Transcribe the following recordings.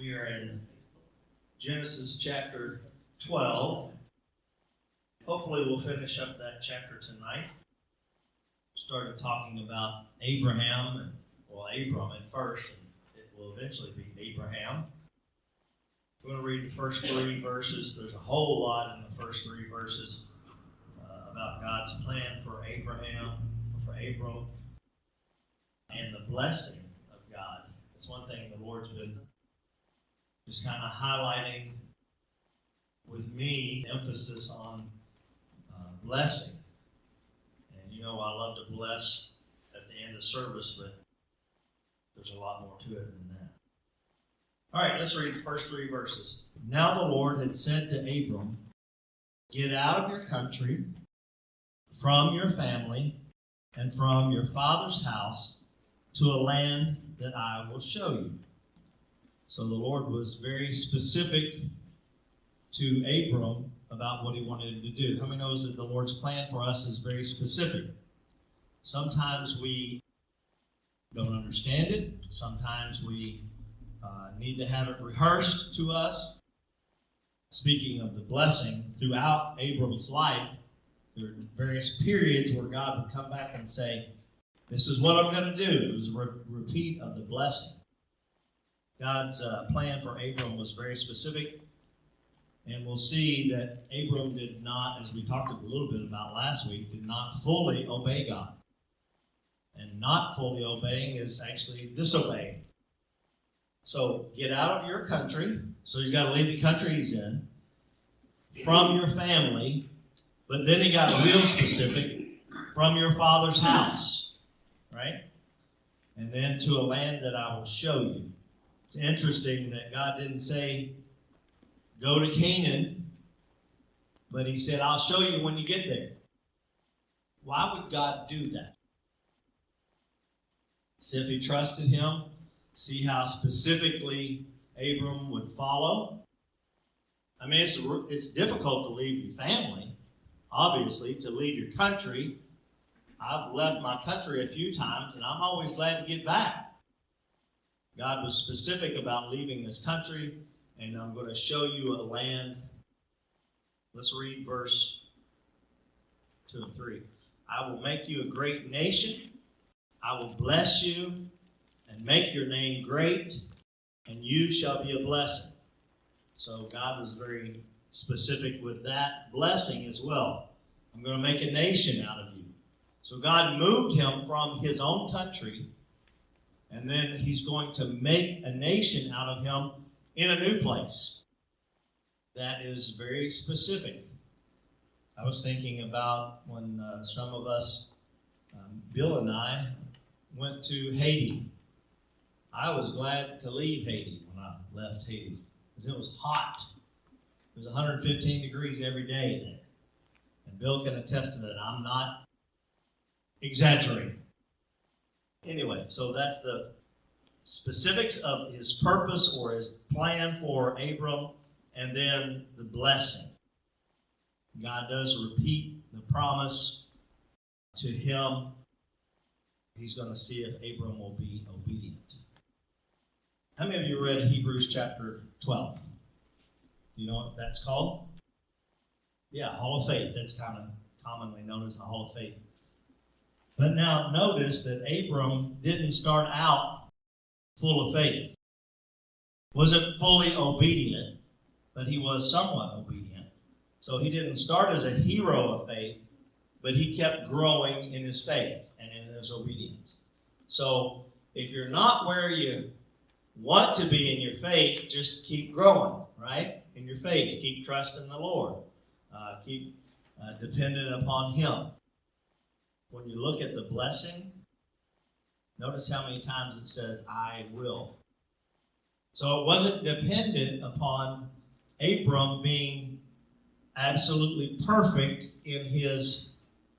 We are in Genesis chapter 12. Hopefully we'll finish up that chapter tonight. Started talking about Abraham, Abram at first, and it will eventually be Abraham. We're going to read the first three verses. There's a whole lot in the first three verses about God's plan for Abraham, for Abram, and the blessing of God. That's one thing the Lord's been just kind of highlighting with me, emphasis on blessing. And you know, I love to bless at the end of service, but there's a lot more to it than that. All right, let's read the first three verses. Now the Lord had said to Abram, "Get out of your country, from your family, and from your father's house, to a land that I will show you." So the Lord was very specific to Abram about what he wanted him to do. How many knows that the Lord's plan for us is very specific? Sometimes we don't understand it. Sometimes we need to have it rehearsed to us. Speaking of the blessing, throughout Abram's life, there are various periods where God would come back and say, "This is what I'm going to do." It was a repeat of the blessing. God's plan for Abram was very specific, and we'll see that Abram did not, as we talked a little bit about last week, did not fully obey God. And not fully obeying is actually disobeying. So get out of your country. So he's got to leave the country he's in, from your family, but then he got real specific, from your father's house, right? And then to a land that I will show you. It's interesting that God didn't say, "Go to Canaan," but he said, "I'll show you when you get there." Why would God do that? See if he trusted him. See how specifically Abram would follow. I mean, it's difficult to leave your family, obviously, to leave your country. I've left my country a few times, and I'm always glad to get back. God was specific about leaving this country, and I'm going to show you a land. Let's read verse 2 and 3. "I will make you a great nation. I will bless you and make your name great, and you shall be a blessing." So God was very specific with that blessing as well. I'm going to make a nation out of you. So God moved him from his own country, and then he's going to make a nation out of him in a new place. That is very specific. I was thinking about when some of us, Bill and I, went to Haiti. I was glad to leave Haiti when I left Haiti because it was hot. It was 115 degrees every day there. And Bill can attest to that. I'm not exaggerating. Anyway, so that's the specifics of his purpose or his plan for Abram, and then the blessing. God does repeat the promise to him. He's going to see if Abram will be obedient. How many of you read Hebrews chapter 12? Do you know what that's called? Yeah, Hall of Faith. That's kind of commonly known as the Hall of Faith. But now notice that Abram didn't start out full of faith. Wasn't fully obedient, but he was somewhat obedient. So he didn't start as a hero of faith, but he kept growing in his faith and in his obedience. So if you're not where you want to be in your faith, just keep growing, right? In your faith, keep trusting the Lord. Keep dependent upon him. When you look at the blessing, notice how many times it says, "I will." So it wasn't dependent upon Abram being absolutely perfect in his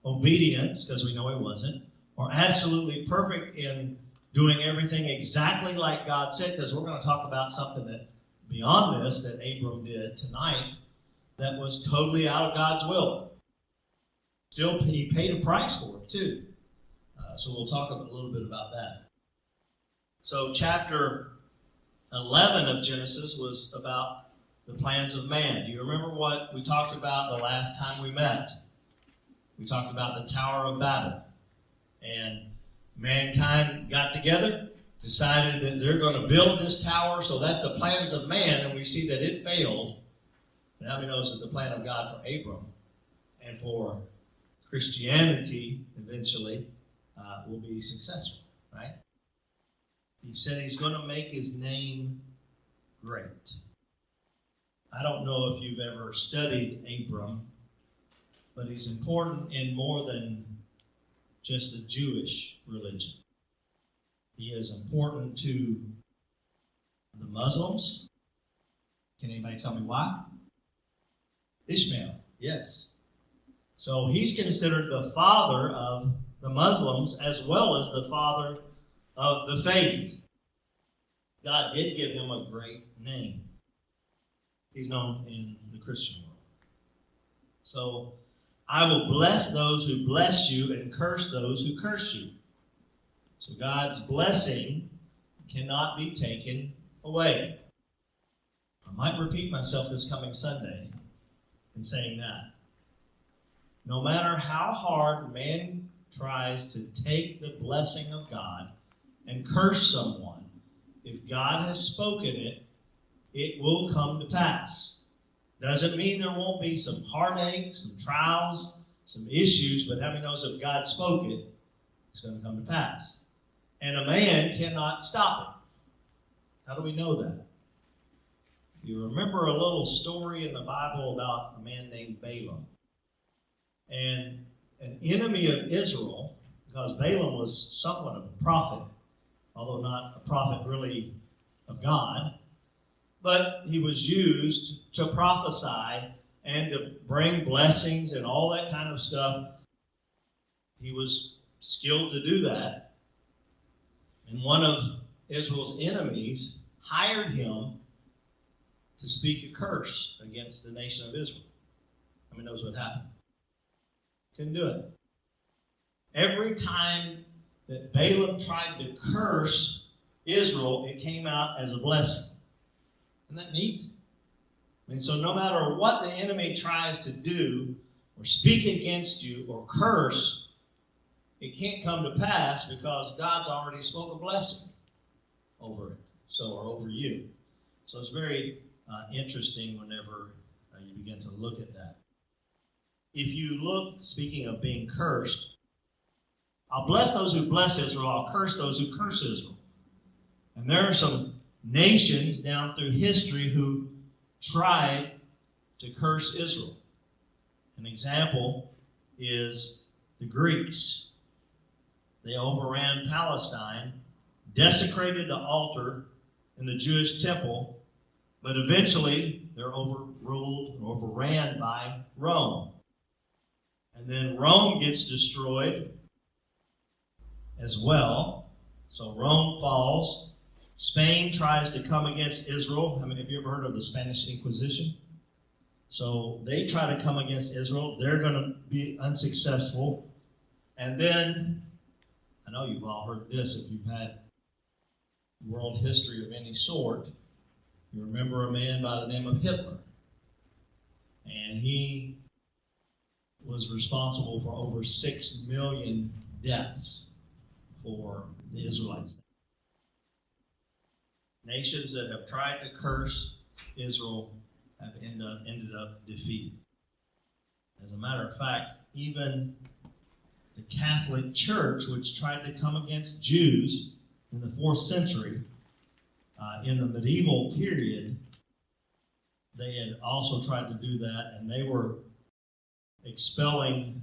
obedience, because we know he wasn't, or absolutely perfect in doing everything exactly like God said, because we're going to talk about something that beyond this that Abram did tonight that was totally out of God's will. Still, he paid a price for it too. So we'll talk a little bit about that. So chapter 11 of Genesis was about the plans of man. Do you remember what we talked about the last time we met? We talked about the Tower of Babel. And mankind got together, decided that they're going to build this tower, so that's the plans of man, and we see that it failed. And how many knows that the plan of God for Abram and for Christianity eventually will be successful, right? He said he's going to make his name great. I don't know if you've ever studied Abram, but he's important in more than just the Jewish religion. He is important to the Muslims. Can anybody tell me why? Ishmael, yes. So he's considered the father of the Muslims as well as the father of the faith. God did give him a great name. He's known in the Christian world. So, I will bless those who bless you and curse those who curse you. So God's blessing cannot be taken away. I might repeat myself this coming Sunday in saying that. No matter how hard man tries to take the blessing of God and curse someone, if God has spoken it, it will come to pass. Doesn't mean there won't be some heartache, some trials, some issues, but how many knows if God spoke it, it's going to come to pass. And a man cannot stop it. How do we know that? You remember a little story in the Bible about a man named Balaam. And an enemy of Israel, because Balaam was somewhat of a prophet, although not a prophet really of God, but he was used to prophesy and to bring blessings and all that kind of stuff. He was skilled to do that. And one of Israel's enemies hired him to speak a curse against the nation of Israel. How many knows what happened? Couldn't do it. Every time that Balaam tried to curse Israel, it came out as a blessing. Isn't that neat? And so no matter what the enemy tries to do or speak against you or curse, it can't come to pass because God's already spoke a blessing over it, or over you. So it's very interesting whenever you begin to look at that. If you look, speaking of being cursed, I'll bless those who bless Israel, I'll curse those who curse Israel. And there are some nations down through history who tried to curse Israel. An example is the Greeks. They overran Palestine, desecrated the altar in the Jewish temple, but eventually they're overran by Rome. And then Rome gets destroyed as well. So Rome falls. Spain tries to come against Israel. I mean, have you ever heard of the Spanish Inquisition? So they try to come against Israel. They're going to be unsuccessful. And then, I know you've all heard this if you've had world history of any sort. You remember a man by the name of Hitler. And he was responsible for over 6 million deaths for the Israelites. Nations that have tried to curse Israel have ended up defeated. As a matter of fact, even the Catholic Church, which tried to come against Jews in the 4th century, in the medieval period, they had also tried to do that, and they were expelling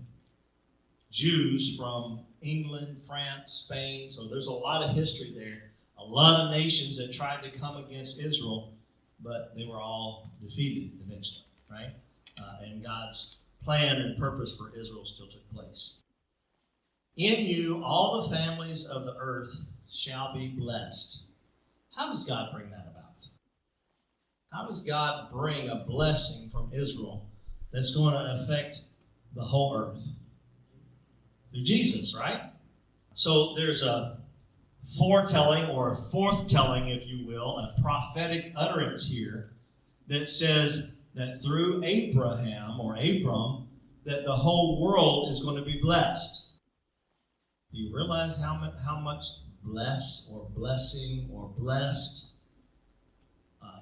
Jews from England, France, Spain. So there's a lot of history there. A lot of nations that tried to come against Israel, but they were all defeated eventually, right? And God's plan and purpose for Israel still took place. In you, all the families of the earth shall be blessed. How does God bring that about? How does God bring a blessing from Israel that's going to affect the whole earth? Through Jesus, right? So there's a foretelling or a forthtelling, if you will, a prophetic utterance here that says that through Abraham or Abram, that the whole world is going to be blessed. Do you realize how much bless or blessing or blessed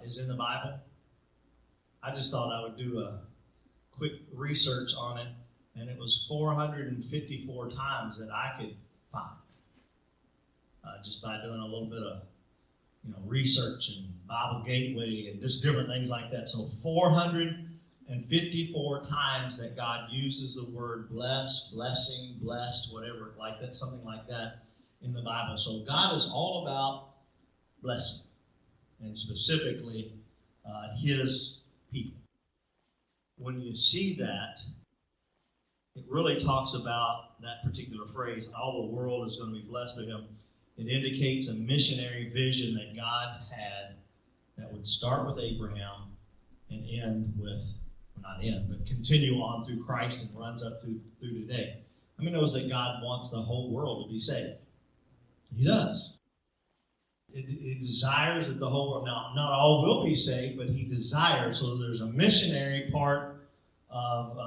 is in the Bible? I just thought I would do a quick research on it, and it was 454 times that I could find, just by doing a little bit of research and Bible Gateway and just different things like that. So 454 times that God uses the word bless, blessing, blessed, whatever, like that, something like that in the Bible. So God is all about blessing, and specifically His people. When you see that, it really talks about that particular phrase, all the world is going to be blessed through Him. It indicates a missionary vision that God had that would start with Abraham and end with, not end, but continue on through Christ and runs up through today. How many knows that God wants the whole world to be saved? He does. It desires that the whole world, now not all will be saved, but He desires. So there's a missionary part of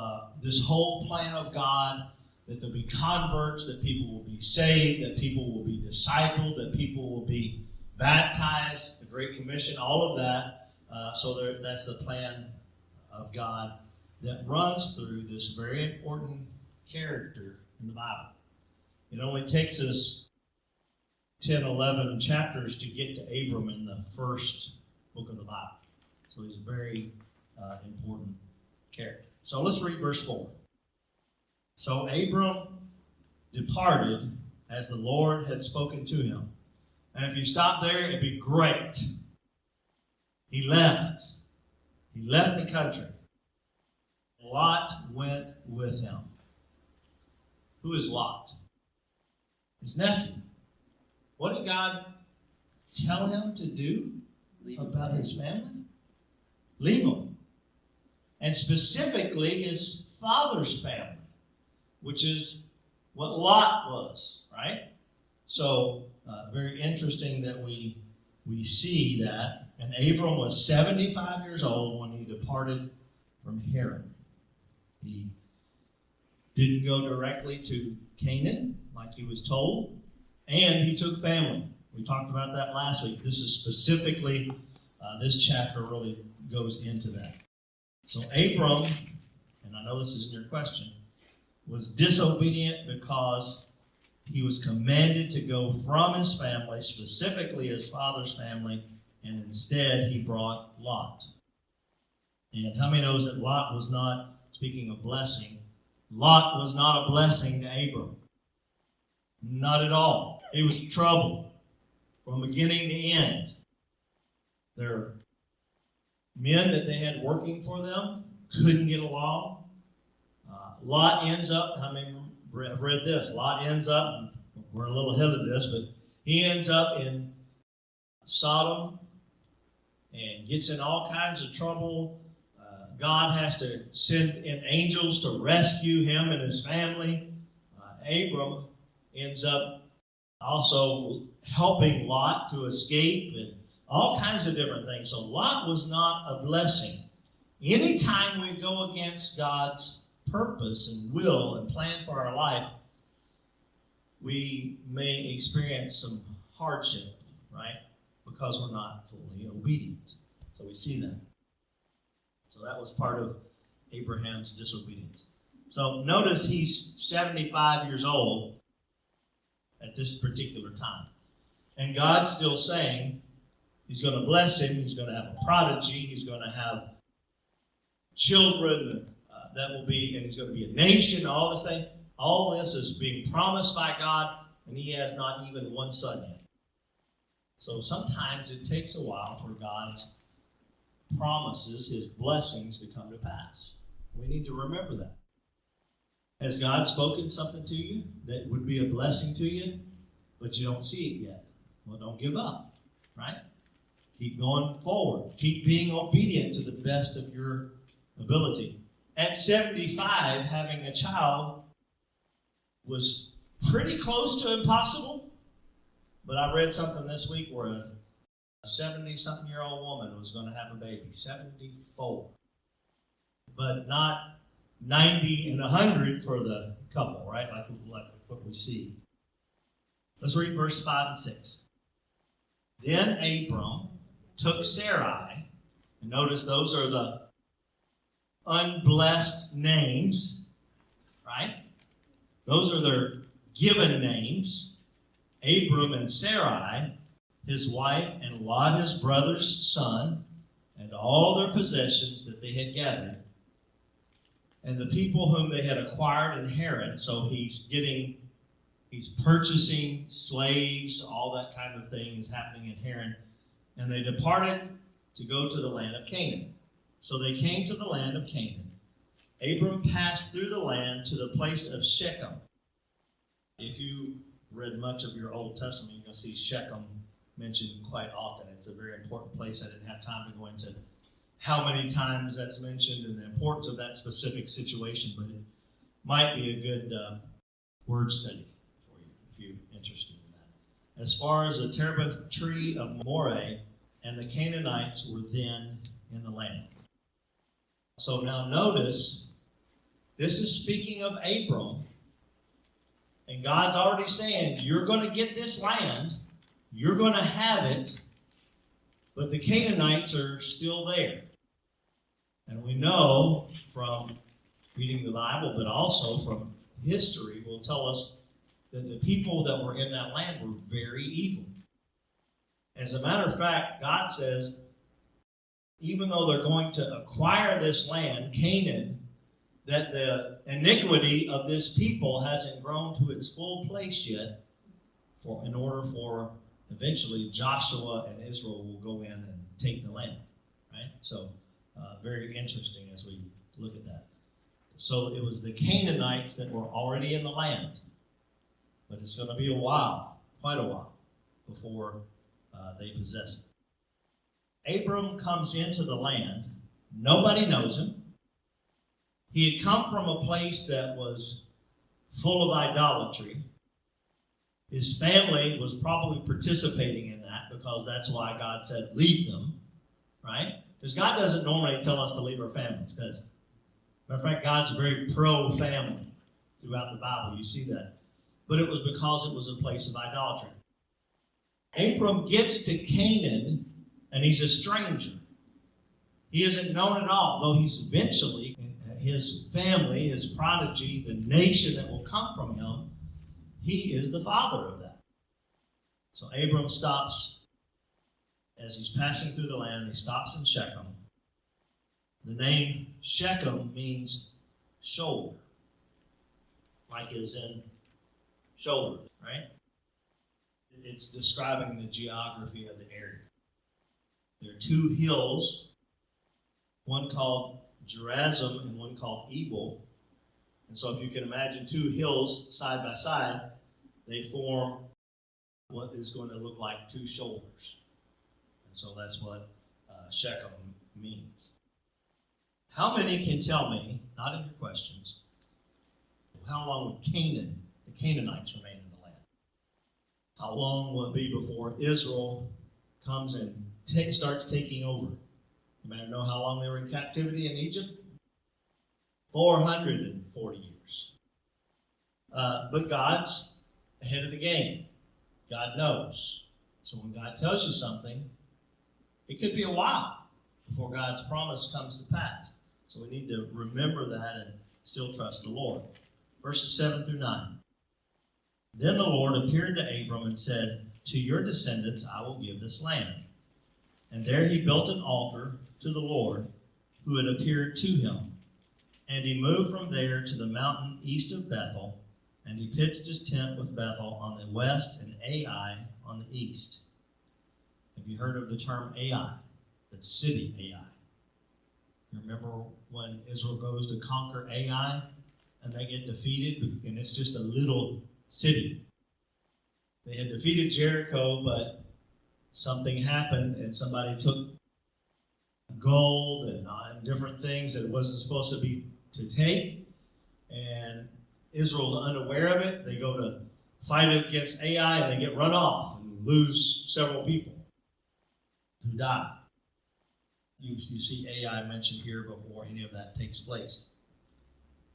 this whole plan of God, that there'll be converts, that people will be saved, that people will be discipled, that people will be baptized, the Great Commission, all of that. That's the plan of God that runs through this very important character in the Bible. It only takes us 10, 11 chapters to get to Abram in the first book of the Bible. So he's a very important character. So let's read verse 4. So Abram departed as the Lord had spoken to him. And if you stop there, it'd be great. He left. He left the country. Lot went with him. Who is Lot? His nephew. What did God tell him to do about his family? Leave him. And specifically his father's family, which is what Lot was, right? So, very interesting that we see that. And Abram was 75 years old when he departed from Haran. He didn't go directly to Canaan like he was told, and he took family. We talked about that last week. This is specifically, this chapter really goes into that. So Abram, and I know this isn't your question, was disobedient because he was commanded to go from his family, specifically his father's family, and instead he brought Lot. And how many knows that Lot was not, speaking of blessing, Lot was not a blessing to Abram. Not at all. It was trouble from beginning to end. Their men that they had working for them couldn't get along. Lot ends up, I mean, I've read this. Lot ends up, we're a little ahead of this, but he ends up in Sodom and gets in all kinds of trouble. God has to send in angels to rescue him and his family. Abram ends up also helping Lot to escape and all kinds of different things. So Lot was not a blessing. Anytime we go against God's purpose and will and plan for our life, we may experience some hardship, right? Because we're not fully obedient. So we see that. So that was part of Abraham's disobedience. So notice he's 75 years old at this particular time. And God's still saying he's going to bless him. He's going to have a prodigy. He's going to have children that will be, and he's going to be a nation, all this thing. All this is being promised by God, and he has not even one son yet. So sometimes it takes a while for God's promises, his blessings, to come to pass. We need to remember that. Has God spoken something to you that would be a blessing to you, but you don't see it yet? Well, don't give up, right? Keep going forward. Keep being obedient to the best of your ability. At 75, having a child was pretty close to impossible. But I read something this week where a 70-something-year-old woman was going to have a baby, 74. But not 90 and 100 for the couple, right? Like what we see. Let's read verse 5 and 6. Then Abram took Sarai, and notice those are the unblessed names, right? Those are their given names. Abram and Sarai, his wife, and Lot, his brother's son, and all their possessions that they had gathered, and the people whom they had acquired in Haran. So he's purchasing slaves, all that kind of thing is happening in Haran. And they departed to go to the land of Canaan. So they came to the land of Canaan. Abram passed through the land to the place of Shechem. If you read much of your Old Testament, you're going to see Shechem mentioned quite often. It's a very important place. I didn't have time to go into how many times that's mentioned and the importance of that specific situation, but it might be a good word study for you if you're interested in that. As far as the terebinth tree of Moreh, and the Canaanites were then in the land. So now notice, this is speaking of Abram, and God's already saying, you're going to get this land, you're going to have it, but the Canaanites are still there. And we know from reading the Bible, but also from history, will tell us that the people that were in that land were very evil. As a matter of fact, God says, even though they're going to acquire this land, Canaan, that the iniquity of this people hasn't grown to its full place yet, in order for eventually Joshua and Israel will go in and take the land. Right? So, very interesting as we look at that. So it was the Canaanites that were already in the land. But it's going to be a while, quite a while, before they possess it. Abram comes into the land. Nobody knows him. He had come from a place that was full of idolatry. His family was probably participating in that because that's why God said, leave them, right? Because God doesn't normally tell us to leave our families, does he? Matter of fact, God's very pro-family throughout the Bible. You see that. But it was because it was a place of idolatry. Abram gets to Canaan, and he's a stranger. He isn't known at all, though he's eventually, his family, his prodigy, the nation that will come from him, he is the father of that. So Abram stops, as he's passing through the land, he stops in Shechem. The name Shechem means shoulder, like as in shoulder, right? It's describing the geography of the area. There are two hills, one called Gerazim and one called Ebal. And so if you can imagine two hills side by side, they form what is going to look like two shoulders. And so that's what Shechem means. How many can tell me, not in your questions, how long would the Canaanites remain in the land? How long will it be before Israel comes and starts taking over? You might know how long they were in captivity in Egypt? 440 years. But God's ahead of the game. God knows. So when God tells you something, it could be a while before God's promise comes to pass. So we need to remember that and still trust the Lord. Verses 7 through 9. Then the Lord appeared to Abram and said, to your descendants I will give this land. And there he built an altar to the Lord who had appeared to him. And he moved from there to the mountain east of Bethel, and he pitched his tent with Bethel on the west and Ai on the east. Have you heard of the term Ai? That's city Ai. You remember when Israel goes to conquer Ai and they get defeated, and it's just a little city. They had defeated Jericho, but something happened and somebody took gold and different things that it wasn't supposed to take, and Israel's unaware of it. They go to fight against Ai and they get run off, and lose several people who die. You see Ai mentioned here before any of that takes place.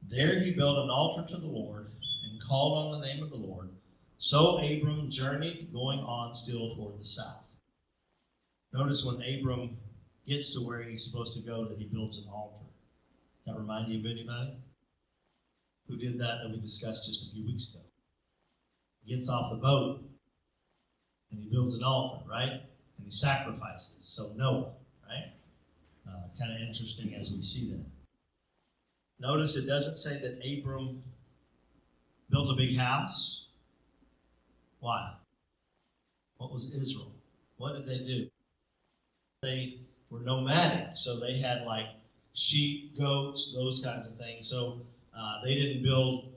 There he built an altar to the Lord and called on the name of the Lord. So Abram journeyed, going on still toward the south. Notice when Abram gets to where he's supposed to go that he builds an altar. Does that remind you of anybody who did that we discussed just a few weeks ago? He gets off the boat and he builds an altar, right? And he sacrifices. So Noah, right? Kind of interesting as we see that. Notice it doesn't say that Abram built a big house. Why? What was Israel? What did they do? They were nomadic, so they had like sheep, goats, those kinds of things. So they didn't build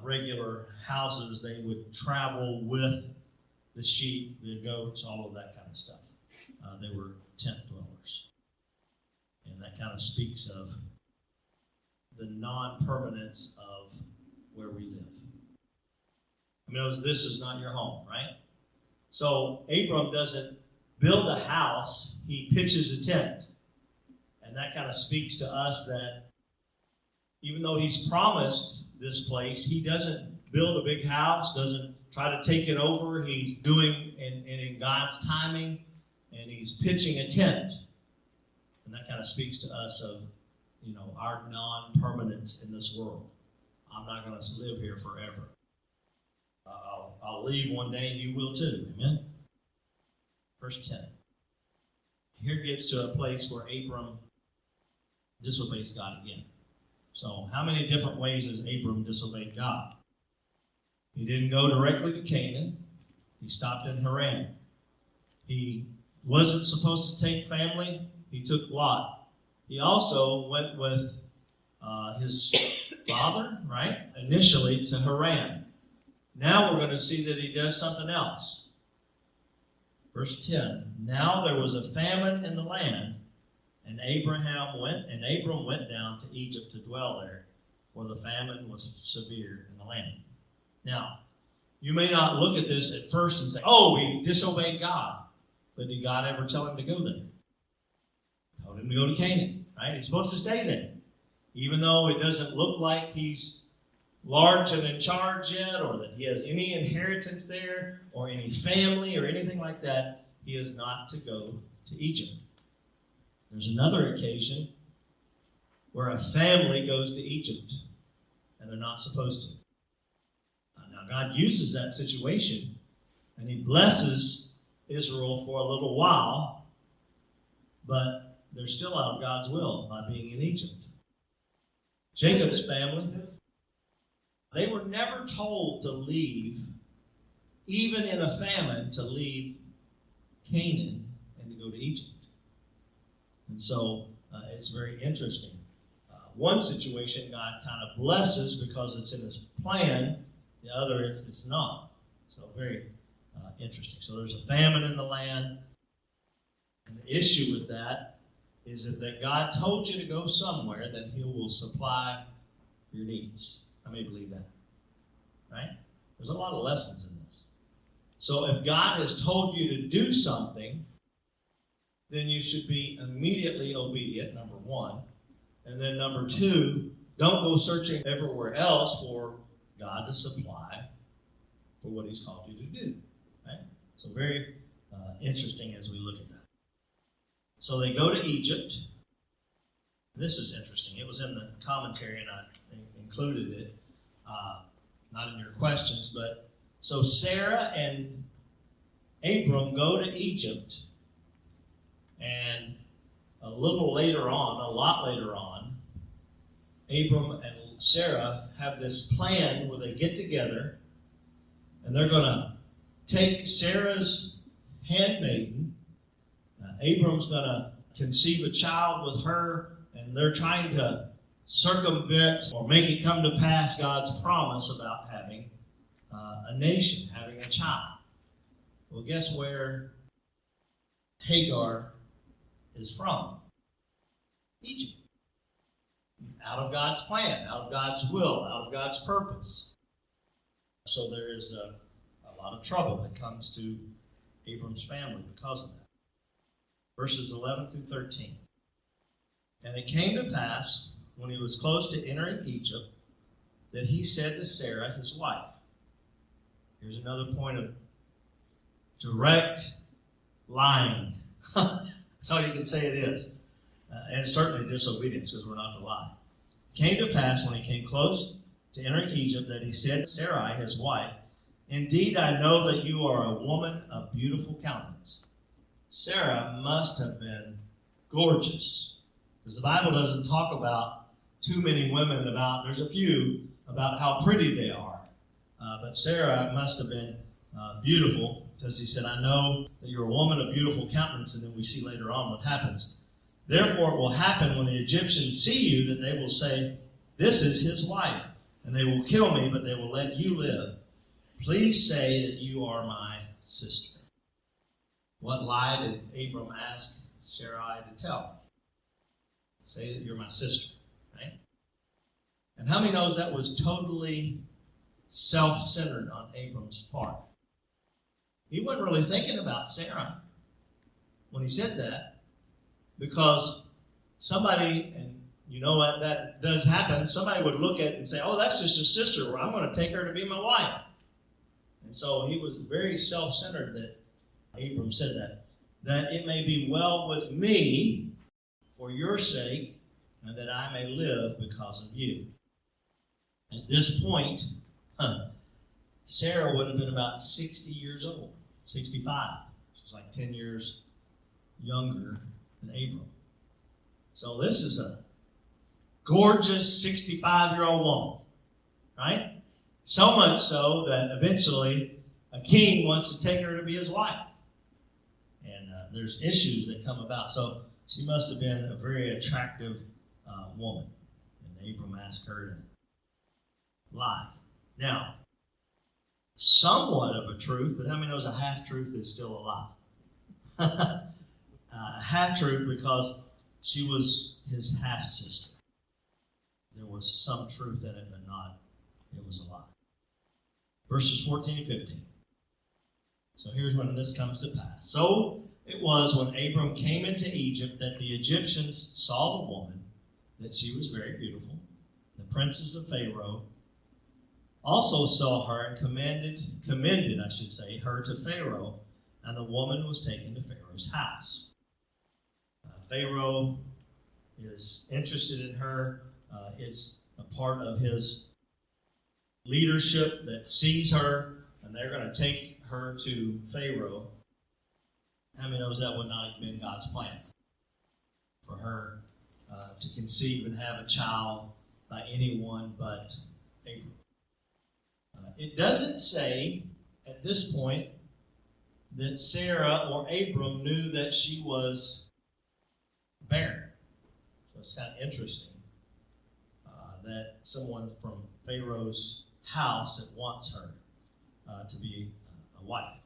regular houses. They would travel with the sheep, the goats, all of that kind of stuff. They were tent dwellers. And that kind of speaks of the non-permanence of where we live. I mean, this is not your home, right? So Abram doesn't build a house, he pitches a tent. And that kind of speaks to us that even though he's promised this place, he doesn't build a big house, doesn't try to take it over. He's doing in God's timing, and he's pitching a tent. And that kind of speaks to us of, our non-permanence in this world. I'm not going to live here forever. I'll leave one day and you will too. Amen? Verse 10. Here gets to a place where Abram disobeys God again. So how many different ways has Abram disobeyed God? He didn't go directly to Canaan. He stopped in Haran. He wasn't supposed to take family. He took Lot. He also went with his father, right, initially to Haran. Now we're going to see that he does something else. Verse 10, now there was a famine in the land, and Abram went down to Egypt to dwell there, for the famine was severe in the land. Now, you may not look at this at first and say, oh, he disobeyed God. But did God ever tell him to go there? He told him to go to Canaan, right? He's supposed to stay there. Even though it doesn't look like he's large and in charge yet, or that he has any inheritance there, or any family, or anything like that, he is not to go to Egypt. There's another occasion where a family goes to Egypt, and they're not supposed to. Now, God uses that situation, and he blesses Israel for a little while, but they're still out of God's will by being in Egypt. Jacob's family, they were never told to leave, even in a famine, to leave Canaan and to go to Egypt. And so it's very interesting. One situation God kind of blesses because it's in his plan. The other, it's not. So very interesting. So there's a famine in the land. And the issue with that is that God told you to go somewhere, then he will supply your needs. How many believe that? Right? There's a lot of lessons in this. So if God has told you to do something, then you should be immediately obedient, number one. And then number two, don't go searching everywhere else for God to supply for what he's called you to do. Right? So very interesting as we look at that. So they go to Egypt. This is interesting. It was in the commentary, and I included it. Not in your questions, but so Sarah and Abram go to Egypt, and a lot later on, Abram and Sarah have this plan where they get together, and they're going to take Sarah's handmaiden. Abram's going to conceive a child with her, and they're trying to circumvent or make it come to pass God's promise about having a nation, having a child. Well, guess where Hagar is from? Egypt. Out of God's plan, out of God's will, out of God's purpose. So there is a lot of trouble that comes to Abram's family because of that. Verses 11 through 13. And it came to pass, when he was close to entering Egypt, that he said to Sarah, his wife. Here's another point of direct lying. That's all you can say it is. And certainly disobedience, because we're not to lie. It came to pass, when he came close to entering Egypt, that he said to Sarai, his wife, Indeed, I know that you are a woman of beautiful countenance. Sarah must have been gorgeous, because the Bible doesn't talk about too many women there's a few, about how pretty they are. But Sarah must have been beautiful, because he said, I know that you're a woman of beautiful countenance, and then we see later on what happens. Therefore, it will happen when the Egyptians see you that they will say, This is his wife, and they will kill me, but they will let you live. Please say that you are my sister. What lie did Abram ask Sarai to tell? Say that you're my sister, right? And how many knows that was totally self-centered on Abram's part? He wasn't really thinking about Sarah when he said that, because somebody, and you know what, that does happen, somebody would look at it and say, oh, that's just his sister, well, I'm going to take her to be my wife. And so he was very self-centered that Abram said that it may be well with me for your sake, and that I may live because of you. At this point, Sarah would have been about 60 years old, 65. She was like 10 years younger than Abram. So this is a gorgeous 65-year-old woman, right? So much so that eventually a king wants to take her to be his wife. And there's issues that come about. So she must have been a very attractive woman. And Abram asked her to lie. Now, somewhat of a truth, but how many knows a half-truth is still a lie? A half-truth because she was his half-sister. There was some truth in it, but it was a lie. Verses 14 and 15. So here's when this comes to pass. So it was when Abram came into Egypt that the Egyptians saw the woman, that she was very beautiful. The princes of Pharaoh also saw her and commended her to Pharaoh, and the woman was taken to Pharaoh's house. Pharaoh is interested in her. It's a part of his leadership that sees her, and they're going to take her to Pharaoh. How many knows that would not have been God's plan for her to conceive and have a child by anyone but Abram? It doesn't say at this point that Sarah or Abram knew that she was barren. So it's kind of interesting that someone from Pharaoh's house that wants her to be a wife.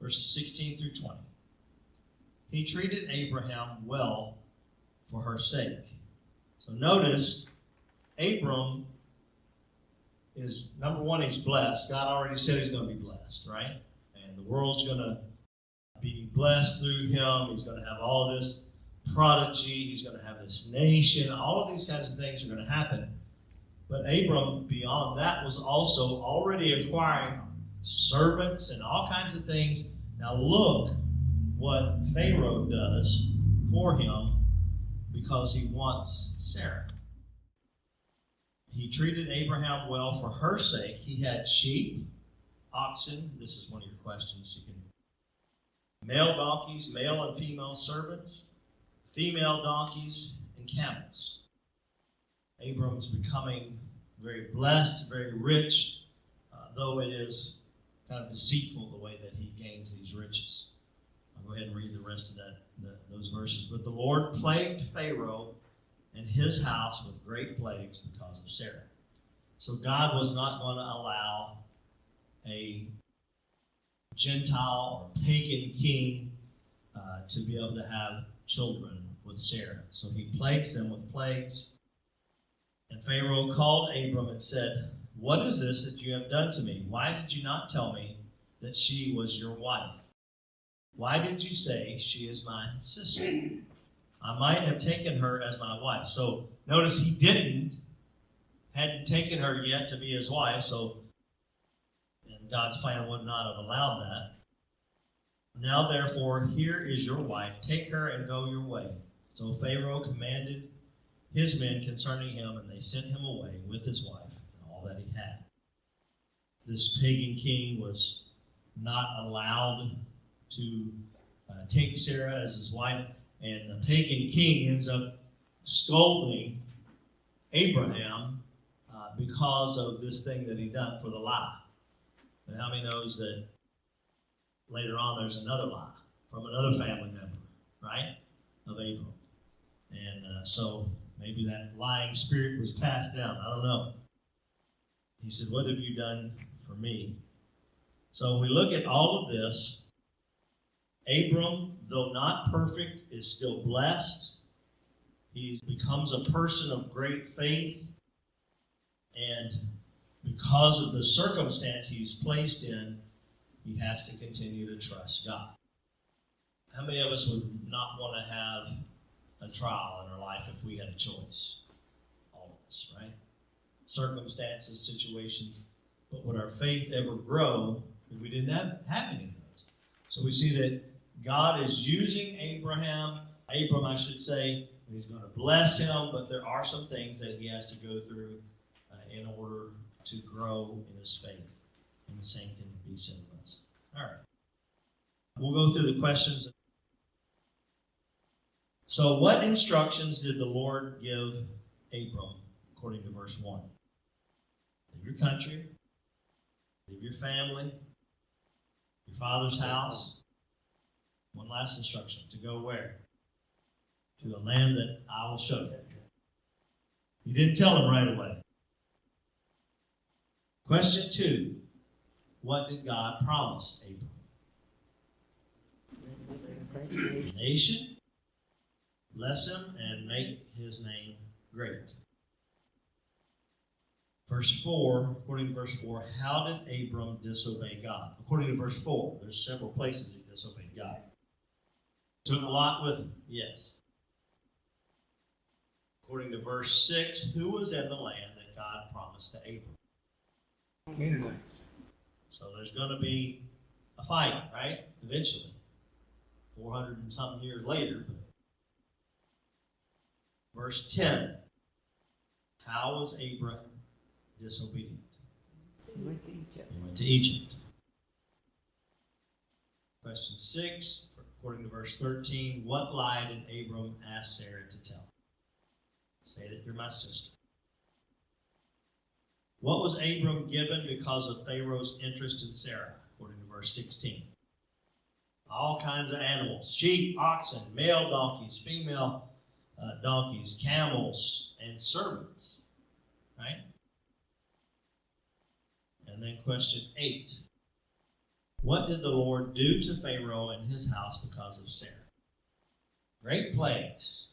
Verses 16 through 20. He treated Abraham well for her sake. So notice, Abram is, number one, he's blessed. God already said he's going to be blessed, right? And the world's going to be blessed through him. He's going to have all of this prodigy. He's going to have this nation. All of these kinds of things are going to happen. But Abram, beyond that, was also already acquiring servants and all kinds of things. Now look what Pharaoh does for him because he wants Sarah. He treated Abraham well for her sake. He had sheep, oxen. This is one of your questions. You can male donkeys, male and female servants, female donkeys, and camels. Abram's becoming very blessed, very rich, though it is kind of deceitful the way that he gains these riches. I'll go ahead and read the rest of those verses. But the Lord plagued Pharaoh and his house with great plagues because of Sarah. So God was not going to allow a Gentile or pagan king to be able to have children with Sarah. So he plagues them with plagues. And Pharaoh called Abram and said, "What is this that you have done to me? Why did you not tell me that she was your wife?" Why did you say she is my sister? I might have taken her as my wife. So notice he hadn't taken her yet to be his wife, so and God's plan would not have allowed that. Now therefore, here is your wife. Take her and go your way. So Pharaoh commanded his men concerning him, and they sent him away with his wife and all that he had. This pagan king was not allowed to take Sarah as his wife, and the pagan king ends up scolding Abraham because of this thing that he done for the lie. But how many knows that later on there's another lie from another family member, right, of Abram? And so maybe that lying spirit was passed down. I don't know. He said, what have you done for me? So if we look at all of this, Abram, though not perfect, is still blessed. He becomes a person of great faith. And because of the circumstance he's placed in, he has to continue to trust God. How many of us would not want to have a trial in our life if we had a choice? All of us, right? Circumstances, situations. But would our faith ever grow if we didn't have any of those? So we see that God is using Abram, I should say, and he's going to bless him, but there are some things that he has to go through in order to grow in his faith. And the same can be said of us. All right. We'll go through the questions. So what instructions did the Lord give Abram according to verse 1? Leave your country, leave your family, your father's house. One last instruction, to go where? To a land that I will show you. He didn't tell him right away. Question 2, what did God promise Abram? A nation, bless him, and make his name great. Verse 4, according to verse 4, how did Abram disobey God? According to verse 4, there's several places he disobeyed God. Took Lot with him, yes. According to verse 6, who was in the land that God promised to Abram? Canaanites. So there's going to be a fight, right? Eventually. 400 and something years later. Verse 10, how was Abram disobedient? He went to Egypt. He went to Egypt. Question 6, according to verse 13, what lie did Abram ask Sarah to tell? Say that you're my sister. What was Abram given because of Pharaoh's interest in Sarah? According to verse 16. All kinds of animals, sheep, oxen, male donkeys, female donkeys, camels, and servants. Right? And then question 8. What did the Lord do to Pharaoh and his house because of Sarah? Great plagues.